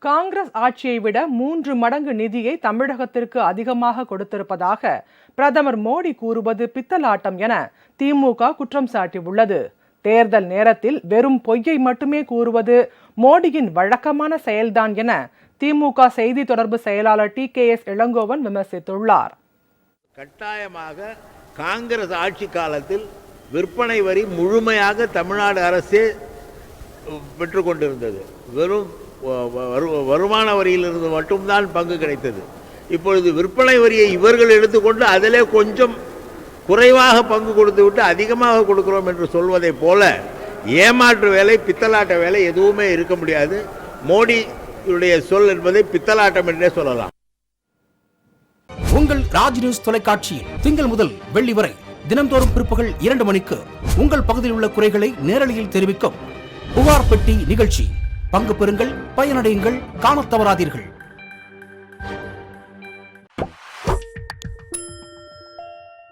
காங்கிரஸ் ஆட்சியை விட 3 மடங்கு நிதியை தமிழகத்திற்கு அதிகமாக கொடுத்திருப்பதாக பிரதமர் மோடி கூறுவது பித்தலாட்டம் என திமுக குற்றம் சாட்டியுள்ளது. தேர்தல் நேரத்தில் வெறும் பொய்யை மட்டுமே கூறுவது மோடியின் வழக்கமான செயல்தான் என திமுக செய்தி தொடர்பு செயலாளர் TKS இளங்கோவன் விமர்சித்துள்ளார். கட்டாயமாக காங்கிரஸ் ஆட்சி காலத்தில் விற்பனை வரி முழுமையாக தமிழ்நாடு அரசே பெற்றுக்கொண்டிருந்தது. வெறும் வருமான வரியிலிருந்து மட்டும்தான் பங்கு கிடைத்தது. இப்பொழுது விற்பனை வரியை இவர்கள் எடுத்துக்கொண்டு அதிலே கொஞ்சம் குறைவாக பங்கு கொடுத்து விட்டு அதிகமாக கொடுக்கிறோம் என்று சொல்வதை போல ஏமாற்று வேலை, பித்தலாட்ட வேலை எதுவுமே இருக்க முடியாது. மோடியுடைய சொல் என்பதை பித்தலாட்டம் என்றே சொல்லலாம். உங்கள் ராஜ் நியூஸ் தொலைக்காட்சியில் திங்கள் முதல் வெள்ளி வரை தினந்தோறும் பிற்பகல் 2 மணிக்கு உங்கள் பகுதியில் உள்ள குறைகளை நேரலையில் தெரிவிக்கும் புகார் பெட்டி நிகழ்ச்சி. பங்கு பெறுங்கள், பயனடையுங்கள், காணத் தவறாதீர்கள்.